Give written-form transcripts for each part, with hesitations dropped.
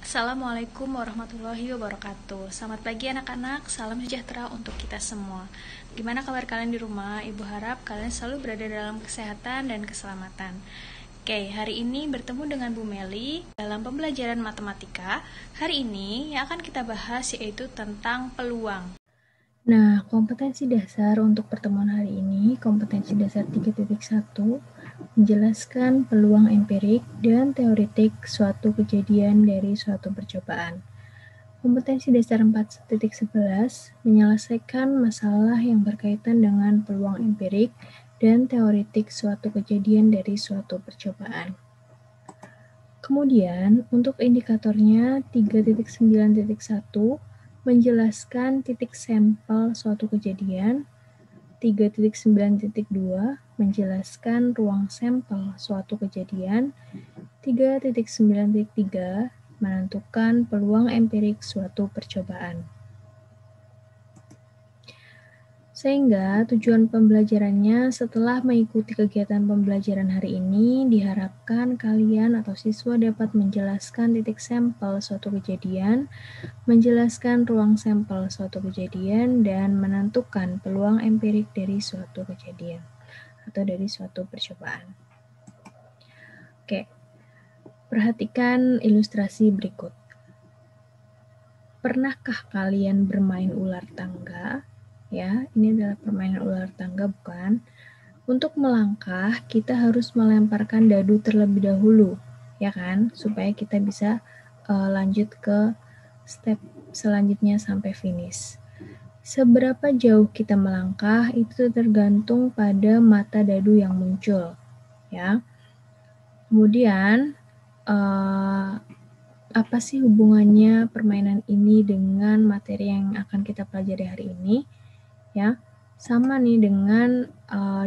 Assalamualaikum warahmatullahi wabarakatuh. Selamat pagi anak-anak, salam sejahtera untuk kita semua. Gimana kabar kalian di rumah? Ibu harap kalian selalu berada dalam kesehatan dan keselamatan. Oke, hari ini bertemu dengan Bu Meli dalam pembelajaran matematika. Hari ini yang akan kita bahas yaitu tentang peluang. Nah, kompetensi dasar untuk pertemuan hari ini, kompetensi dasar 3.1, menjelaskan peluang empirik dan teoretik suatu kejadian dari suatu percobaan. Kompetensi dasar 4.11, menyelesaikan masalah yang berkaitan dengan peluang empirik dan teoretik suatu kejadian dari suatu percobaan. Kemudian, untuk indikatornya 3.9.1, menjelaskan titik sampel suatu kejadian. 3.9.2 menjelaskan ruang sampel suatu kejadian. 3.9.3 menentukan peluang empirik suatu percobaan. Sehingga tujuan pembelajarannya setelah mengikuti kegiatan pembelajaran hari ini, diharapkan kalian atau siswa dapat menjelaskan titik sampel suatu kejadian, menjelaskan ruang sampel suatu kejadian, dan menentukan peluang empirik dari suatu kejadian atau dari suatu percobaan. Oke, perhatikan ilustrasi berikut. Pernahkah kalian bermain ular tangga? Ya, ini adalah permainan ular tangga, bukan? Untuk melangkah, kita harus melemparkan dadu terlebih dahulu, ya kan? Supaya kita bisa lanjut ke step selanjutnya sampai finish. Seberapa jauh kita melangkah itu tergantung pada mata dadu yang muncul, ya. Kemudian, apa sih hubungannya permainan ini dengan materi yang akan kita pelajari hari ini? Ya, sama nih dengan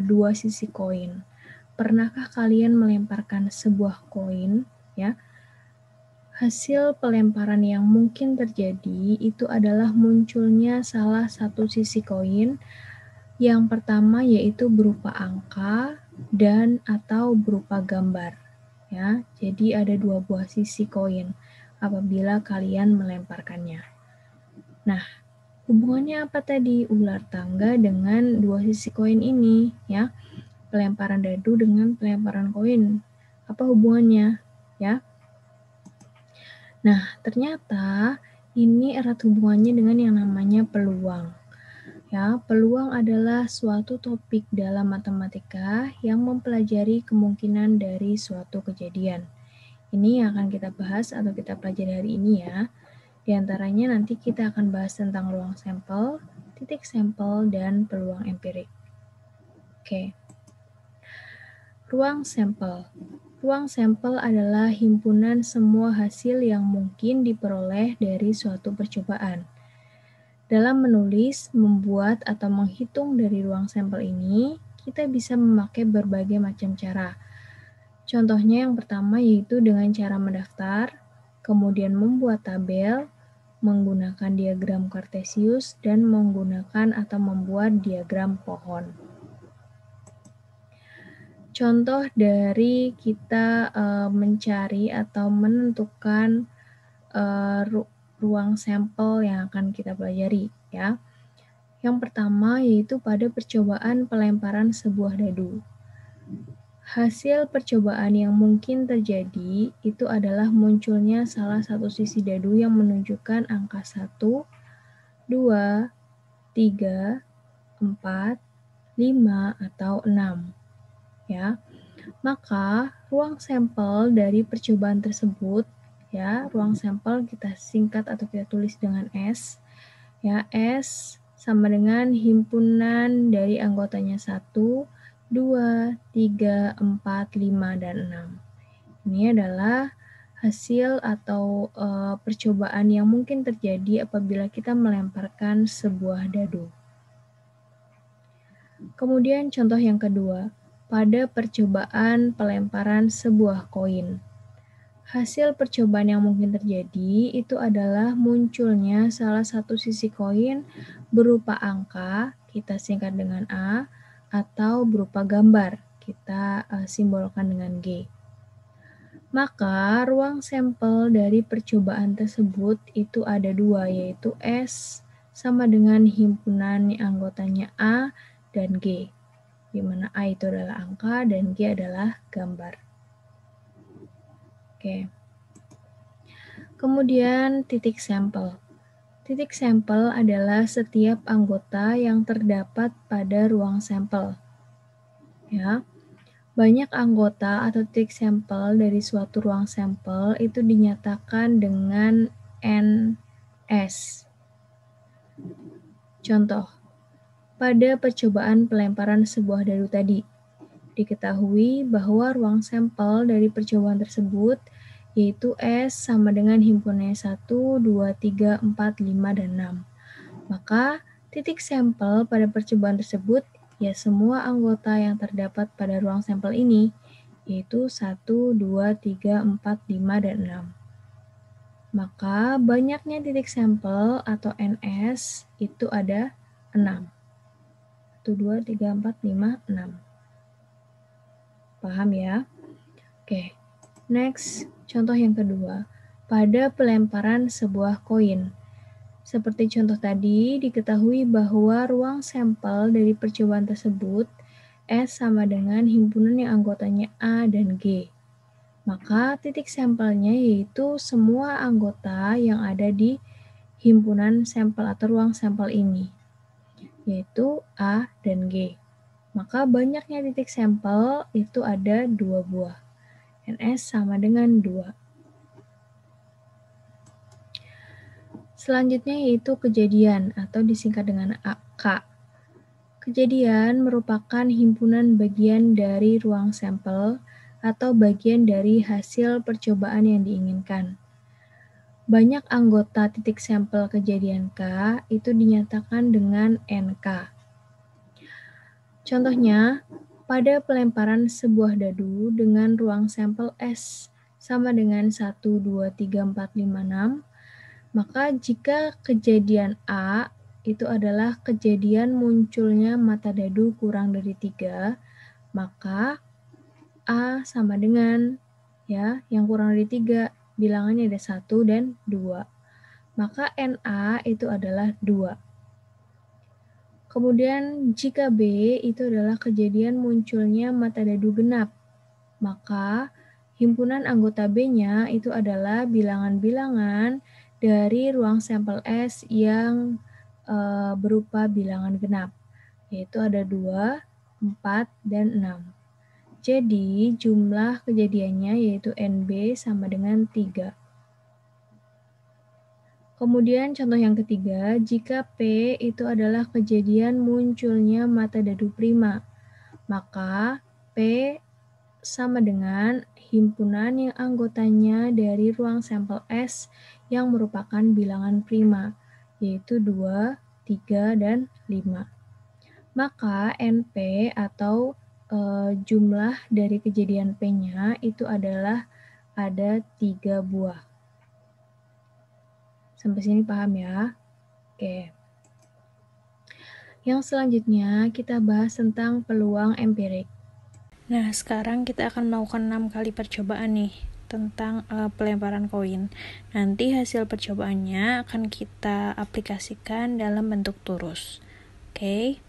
dua sisi koin. Pernahkah kalian melemparkan sebuah koin? Ya, hasil pelemparan yang mungkin terjadi itu adalah munculnya salah satu sisi koin. Yang pertama yaitu berupa angka dan atau berupa gambar. Ya, jadi ada dua buah sisi koin apabila kalian melemparkannya. Nah, hubungannya apa tadi ular tangga dengan dua sisi koin ini, ya? Pelemparan dadu dengan pelemparan koin. Apa hubungannya, ya? Nah, ternyata ini erat hubungannya dengan yang namanya peluang. Ya, peluang adalah suatu topik dalam matematika yang mempelajari kemungkinan dari suatu kejadian. Ini yang akan kita bahas atau kita pelajari hari ini ya. Di antaranya nanti kita akan bahas tentang ruang sampel, titik sampel, dan peluang empirik. Oke. Ruang sampel. Ruang sampel adalah himpunan semua hasil yang mungkin diperoleh dari suatu percobaan. Dalam menulis, membuat, atau menghitung dari ruang sampel ini, kita bisa memakai berbagai macam cara. Contohnya yang pertama yaitu dengan cara mendaftar, kemudian membuat tabel, menggunakan diagram Kartesius, dan menggunakan atau membuat diagram pohon. Contoh dari kita mencari atau menentukan ruang sampel yang akan kita pelajari, ya. Yang pertama yaitu pada percobaan pelemparan sebuah dadu. Hasil percobaan yang mungkin terjadi itu adalah munculnya salah satu sisi dadu yang menunjukkan angka 1, 2, 3, 4, 5, atau 6. Ya. Maka ruang sampel dari percobaan tersebut, ya, ruang sampel kita singkat atau kita tulis dengan S. Ya, S sama dengan himpunan dari anggotanya 1, 2, 3, 4, 5, dan 6. Ini adalah hasil atau percobaan yang mungkin terjadi apabila kita melemparkan sebuah dadu. Kemudian contoh yang kedua, pada percobaan pelemparan sebuah koin. Hasil percobaan yang mungkin terjadi itu adalah munculnya salah satu sisi koin berupa angka, kita singkat dengan A, atau berupa gambar, kita simbolkan dengan G. Maka ruang sampel dari percobaan tersebut itu ada dua, yaitu S sama dengan himpunan anggotanya A dan G, di mana A itu adalah angka dan G adalah gambar. Oke. Kemudian titik sampel. Titik sampel adalah setiap anggota yang terdapat pada ruang sampel. Ya. Banyak anggota atau titik sampel dari suatu ruang sampel itu dinyatakan dengan NS. Contoh, pada percobaan pelemparan sebuah dadu tadi, diketahui bahwa ruang sampel dari percobaan tersebut yaitu S sama dengan himpunannya 1, 2, 3, 4, 5, dan 6. Maka titik sampel pada percobaan tersebut ya semua anggota yang terdapat pada ruang sampel ini, yaitu 1, 2, 3, 4, 5, dan 6. Maka banyaknya titik sampel atau NS itu ada 6. 1, 2, 3, 4, 5, 6. Paham ya? Oke, next, contoh yang kedua. Pada pelemparan sebuah koin. Seperti contoh tadi, diketahui bahwa ruang sampel dari percobaan tersebut S sama dengan himpunan yang anggotanya A dan G. Maka titik sampelnya yaitu semua anggota yang ada di himpunan sampel atau ruang sampel ini, yaitu A dan G. Maka banyaknya titik sampel itu ada 2 buah. NS sama dengan 2. Selanjutnya yaitu kejadian atau disingkat dengan K. Kejadian merupakan himpunan bagian dari ruang sampel atau bagian dari hasil percobaan yang diinginkan. Banyak anggota titik sampel kejadian K itu dinyatakan dengan NK. Contohnya, pada pelemparan sebuah dadu dengan ruang sampel S sama dengan 1, 2, 3, 4, 5, 6, maka jika kejadian A itu adalah kejadian munculnya mata dadu kurang dari 3, maka A sama dengan ya yang kurang dari 3, bilangannya ada 1 dan 2. Maka NA itu adalah 2. Kemudian jika B itu adalah kejadian munculnya mata dadu genap, maka himpunan anggota B-nya itu adalah bilangan-bilangan dari ruang sampel S yang berupa bilangan genap, yaitu ada 2, 4, dan 6. Jadi jumlah kejadiannya yaitu NB sama dengan 3. Kemudian contoh yang ketiga, jika P itu adalah kejadian munculnya mata dadu prima, maka P sama dengan himpunan yang anggotanya dari ruang sampel S yang merupakan bilangan prima, yaitu 2, 3, dan 5. Maka NP atau jumlah dari kejadian P-nya itu adalah ada 3 buah. Sampai sini paham ya? Oke. Yang selanjutnya kita bahas tentang peluang empirik. Nah, sekarang kita akan melakukan 6 kali percobaan nih tentang pelemparan koin. Nanti hasil percobaannya akan kita aplikasikan dalam bentuk turus. Oke.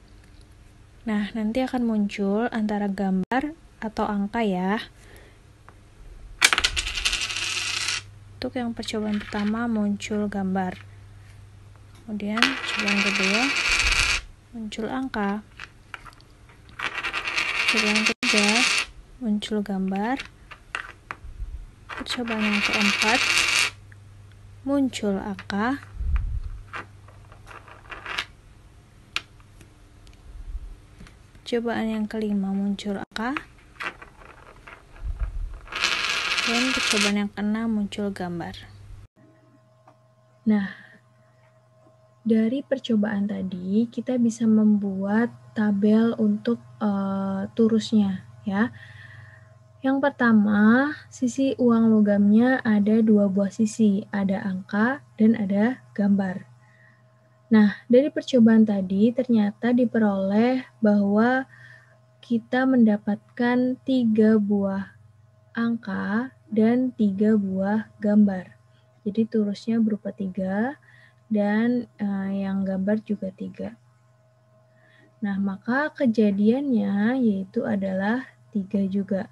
Nah, nanti akan muncul antara gambar atau angka ya. Untuk yang percobaan pertama muncul gambar. Kemudian percobaan kedua muncul angka. Percobaan ketiga muncul gambar. Percobaan yang keempat muncul angka. Percobaan yang kelima muncul angka. Dan percobaan yang keenam muncul gambar. Nah, dari percobaan tadi kita bisa membuat tabel untuk turusnya ya. Yang pertama, sisi uang logamnya ada 2 buah sisi, ada angka dan ada gambar. Nah, dari percobaan tadi ternyata diperoleh bahwa kita mendapatkan 3 buah angka dan 3 buah gambar. Jadi tulusnya berupa 3 dan yang gambar juga 3. Nah, maka kejadiannya yaitu adalah 3 juga.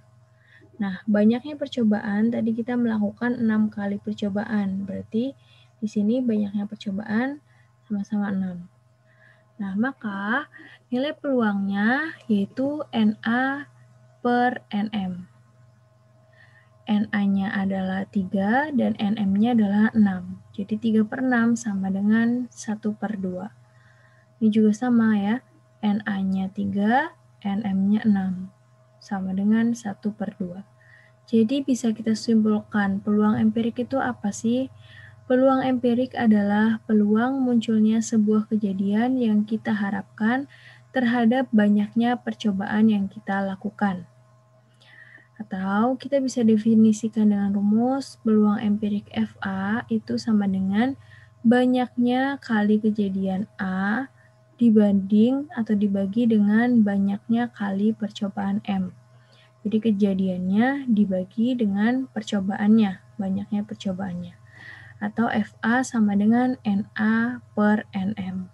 Nah, banyaknya percobaan, tadi kita melakukan 6 kali percobaan. Berarti di sini banyaknya percobaan sama-sama 6. Nah, maka nilai peluangnya yaitu NA per NM. NA-nya adalah 3 dan NM-nya adalah 6. Jadi 3 per 6 sama dengan 1 per 2. Ini juga sama ya. NA-nya 3, NM-nya 6. Sama dengan 1 per 2. Jadi bisa kita simpulkan peluang empirik itu apa sih? Peluang empirik adalah peluang munculnya sebuah kejadian yang kita harapkan terhadap banyaknya percobaan yang kita lakukan. Atau kita bisa definisikan dengan rumus peluang empirik FA itu sama dengan banyaknya kali kejadian A dibanding atau dibagi dengan banyaknya kali percobaan M. Jadi kejadiannya dibagi dengan percobaannya, banyaknya percobaannya. Atau FA sama dengan NA per NM.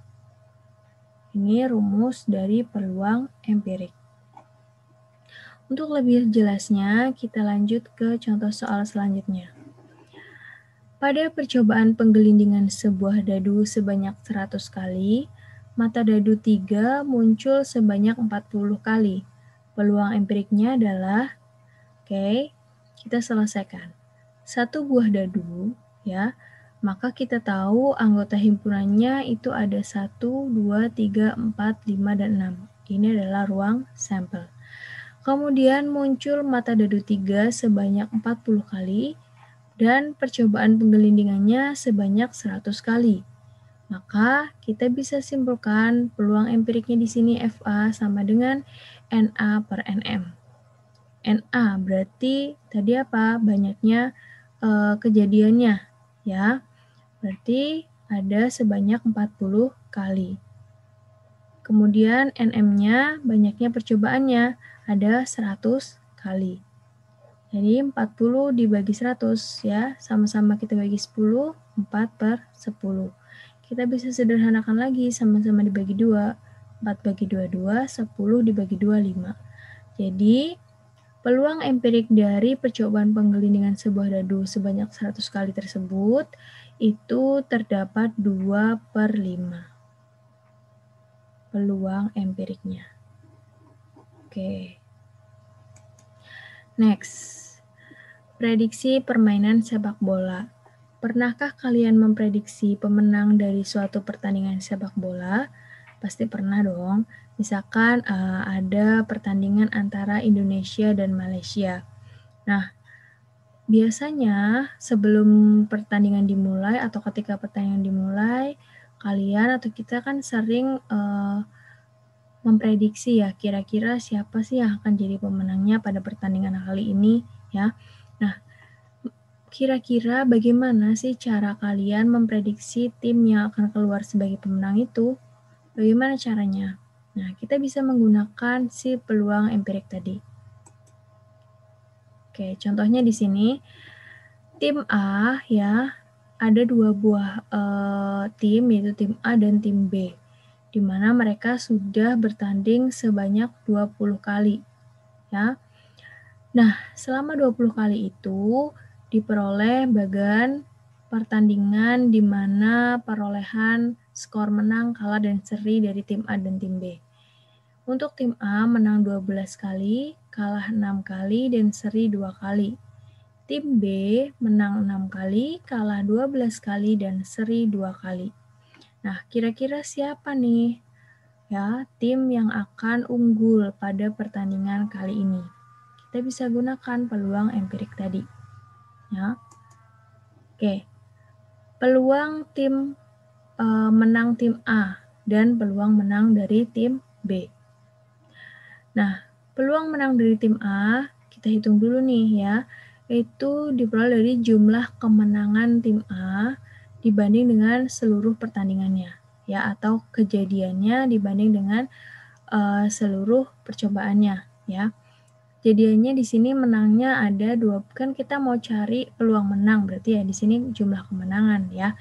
Ini rumus dari peluang empirik. Untuk lebih jelasnya, kita lanjut ke contoh soal selanjutnya. Pada percobaan penggelindingan sebuah dadu sebanyak 100 kali, mata dadu 3 muncul sebanyak 40 kali. Peluang empiriknya adalah, oke, kita selesaikan. Satu buah dadu, ya, maka kita tahu anggota himpunannya itu ada 1, 2, 3, 4, 5, dan 6. Ini adalah ruang sampel. Kemudian muncul mata dadu 3 sebanyak 40 kali dan percobaan penggelindingannya sebanyak 100 kali. Maka kita bisa simpulkan peluang empiriknya di sini FA sama dengan NA per NM. NA berarti tadi apa? Banyaknya kejadiannya, ya. Berarti ada sebanyak 40 kali. Kemudian NM-nya banyaknya percobaannya ada 100 kali. Jadi 40 dibagi 100 ya, sama-sama kita bagi 10, 4 per 10. Kita bisa sederhanakan lagi, sama-sama dibagi 2, 4 bagi 2, 2, 10 dibagi 2, 5. Jadi peluang empirik dari percobaan penggelindingan sebuah dadu sebanyak 100 kali tersebut itu terdapat 2 per 5. Peluang empiriknya. Oke. Next. Prediksi permainan sepak bola. Pernahkah kalian memprediksi pemenang dari suatu pertandingan sepak bola? Pasti pernah dong. Misalkan ada pertandingan antara Indonesia dan Malaysia. Nah, biasanya sebelum pertandingan dimulai atau ketika pertandingan dimulai, kalian atau kita kan sering memprediksi ya, kira-kira siapa sih yang akan jadi pemenangnya pada pertandingan kali ini ya. Nah, kira-kira bagaimana sih cara kalian memprediksi tim yang akan keluar sebagai pemenang itu? Bagaimana caranya? Nah, kita bisa menggunakan si peluang empirik tadi. Oke, contohnya di sini tim A ya, ada 2 buah tim, yaitu tim A dan tim B, di mana mereka sudah bertanding sebanyak 20 kali. Ya. Nah, selama 20 kali itu diperoleh bagan pertandingan di mana perolehan skor menang, kalah, dan seri dari tim A dan tim B. Untuk tim A menang 12 kali, kalah 6 kali, dan seri 2 kali. Tim B menang 6 kali, kalah 12 kali, dan seri 2 kali. Nah, kira-kira siapa nih ya tim yang akan unggul pada pertandingan kali ini? Kita bisa gunakan peluang empirik tadi. Ya. Oke. Peluang tim menang tim A dan peluang menang dari tim B. Nah, peluang menang dari tim A kita hitung dulu nih ya. Itu diperoleh dari jumlah kemenangan tim A dibanding dengan seluruh pertandingannya ya, atau kejadiannya dibanding dengan seluruh percobaannya ya. Jadinya di sini menangnya ada 2, kan kita mau cari peluang menang, berarti ya di sini jumlah kemenangan ya.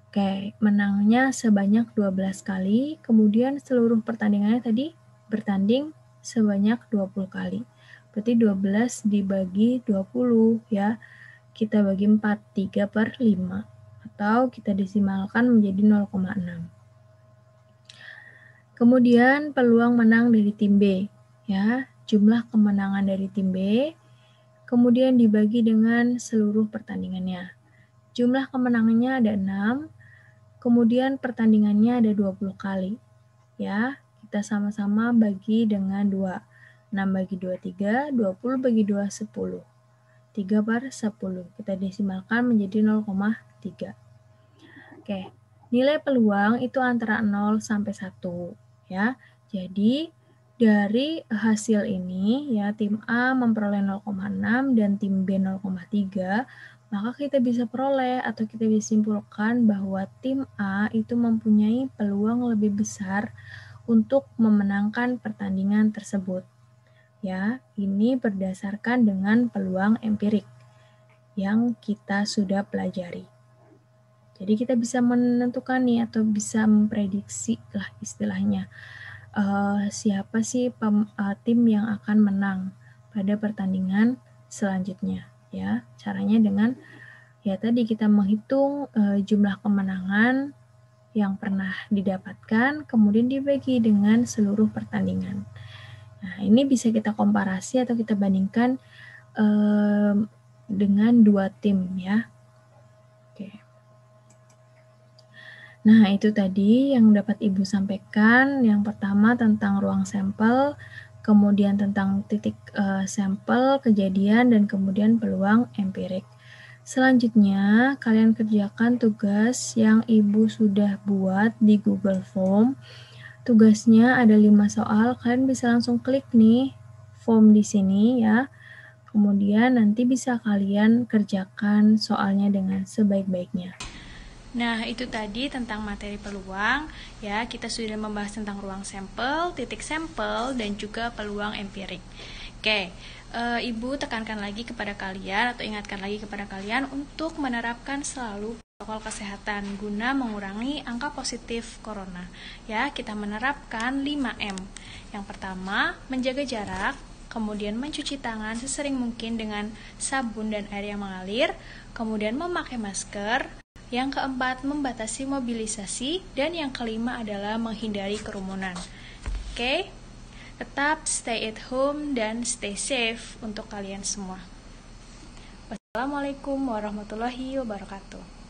Oke, menangnya sebanyak 12 kali, kemudian seluruh pertandingannya tadi bertanding sebanyak 20 kali. Berarti 12 dibagi 20 ya, kita bagi 4, 3/5. Atau kita desimalkan menjadi 0,6. Kemudian peluang menang dari tim B ya, jumlah kemenangan dari tim B, kemudian dibagi dengan seluruh pertandingannya. Jumlah kemenangannya ada 6, kemudian pertandingannya ada 20 kali. Ya, kita sama-sama bagi dengan 2. 6 bagi 2, 3, 20 bagi 2, 10. 3/10. Kita desimalkan menjadi 0,3. Oke, nilai peluang itu antara 0 sampai 1. Ya, jadi dari hasil ini ya tim A memperoleh 0,6 dan tim B 0,3, maka kita bisa peroleh atau kita bisa simpulkan bahwa tim A itu mempunyai peluang lebih besar untuk memenangkan pertandingan tersebut. Ya, ini berdasarkan dengan peluang empirik yang kita sudah pelajari. Jadi kita bisa menentukan nih atau bisa memprediksi lah istilahnya siapa sih tim yang akan menang pada pertandingan selanjutnya ya. Caranya dengan ya tadi kita menghitung jumlah kemenangan yang pernah didapatkan kemudian dibagi dengan seluruh pertandingan. Nah, ini bisa kita komparasi atau kita bandingkan dengan 2 tim ya. Oke. Nah, itu tadi yang dapat Ibu sampaikan. Yang pertama tentang ruang sampel, kemudian tentang titik sampel, kejadian, dan kemudian peluang empirik. Selanjutnya, kalian kerjakan tugas yang Ibu sudah buat di Google Form. Tugasnya ada 5 soal, kalian bisa langsung klik nih form di sini ya. Kemudian nanti bisa kalian kerjakan soalnya dengan sebaik-baiknya. Nah, itu tadi tentang materi peluang. Ya, kita sudah membahas tentang ruang sampel, titik sampel, dan juga peluang empirik. Oke, Ibu tekankan lagi kepada kalian atau ingatkan lagi kepada kalian untuk menerapkan selalu protokol kesehatan guna mengurangi angka positif corona. Ya, kita menerapkan 5M. Yang pertama, menjaga jarak, kemudian mencuci tangan sesering mungkin dengan sabun dan air yang mengalir, kemudian memakai masker. Yang keempat, membatasi mobilisasi. Dan yang kelima adalah menghindari kerumunan. Oke, tetap stay at home dan stay safe untuk kalian semua. Wassalamualaikum warahmatullahi wabarakatuh.